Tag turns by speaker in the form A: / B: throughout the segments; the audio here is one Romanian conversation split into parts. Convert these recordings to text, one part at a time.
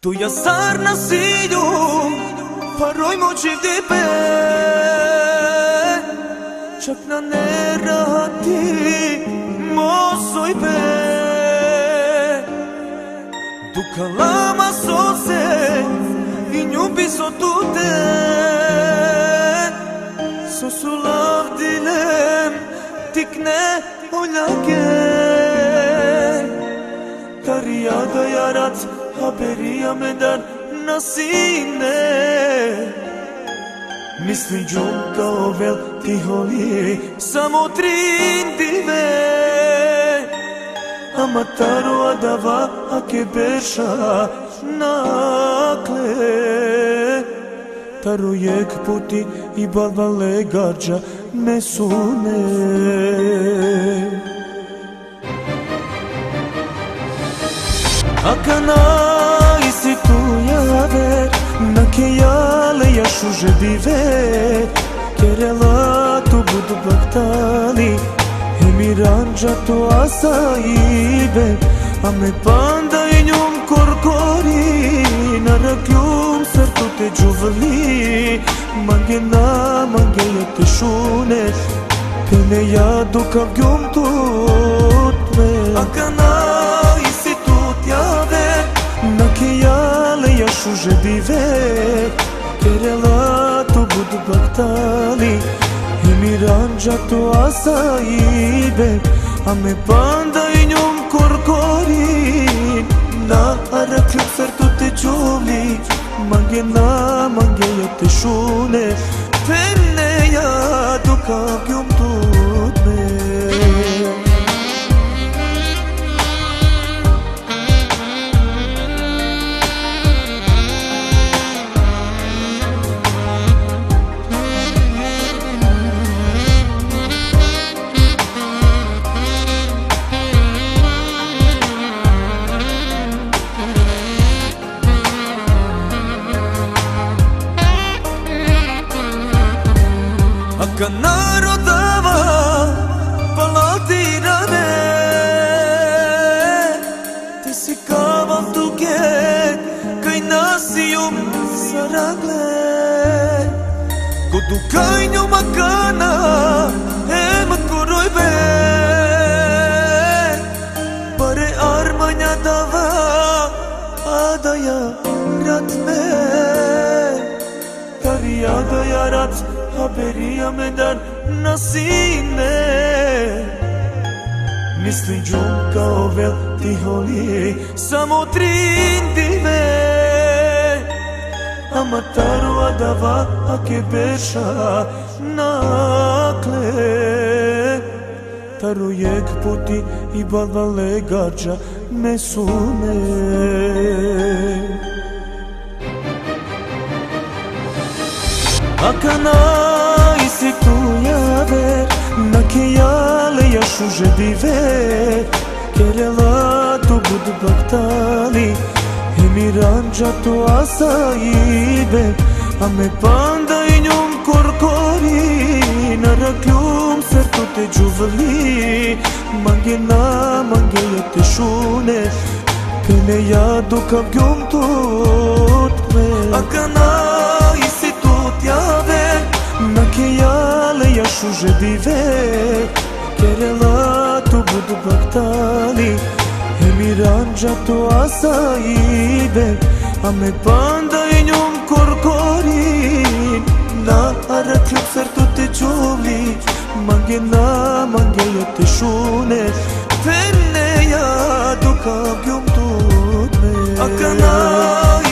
A: Tu jasar nasilju, faroj mo qivdi pe Qak në nera ti, mosoj pe Duka lama sose, I njubi sotute Sosulav dilem, tikne olake Taria da jarat, haberia me dar nasine Misli gjumë ka ovel ti holi Samo trindive Amataro adava a ke besha nakle Taro jek puti I balbale gargja me sune Akana isi tu javer Na ke jale jashu zhedive Kerela tu budu baktali E miran gjato asaibe A me panda I njum korkori Na rakljum sërtu te gjuvëli Mange na, mange jetë shune Pene ja duka vgjum tut me Akana Na ke jale jashu zhedive Kerela tu budu baktali E miran gjato asaibe A me panda I njum korkori Na arakljum sërtu te gjuvli Mange na, mange jetë shune Pene ja duka vgjum tut me Akana rodava palatirane Ti si kaval tuket Kaj nasi jum saragle Kudu kaj nju makana E më kuroj be Pare armanja dava Adaja rat me Taria da jarat Haberia me dar nasine Misli gjumë ka ovel ti holi Samo trindive Amataro adava a ke besha nakle Taro jek puti I balbale gargja me sune Akana isi tu javer Na ke jale jashu zhedive Kerela tu budu baktali E miran gjato asaibe A me panda I njum korkori Na rakljum sërtu te gjuvëli Mange na, mange jetë shune Pene ja duka vgjum tut me Akana Na ke jale jashu zhedive Kerela tu budu baktali E miran gjato asaibe A me panda I njum korkori Na arakljum sërtu te gjuvli Mange na, mange jetë shune Pene ja duka vgjum tut me Akana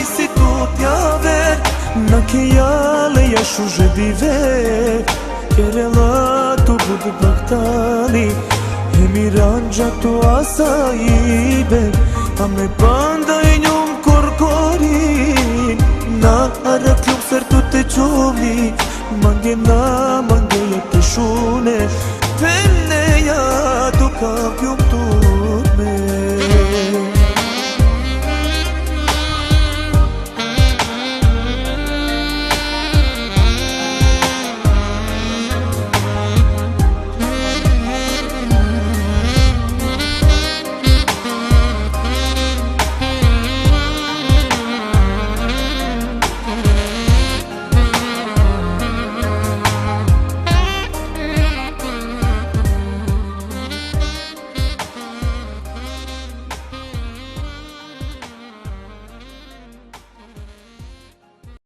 A: isi tut javer Na ke jale jashu zhedive Kerela tu budu baktali E miran gjato asaibe A me panda I njum korkori Na arakljum sërtu te gjuvli Mange na, mange jetë shune Pene ja duka vgjum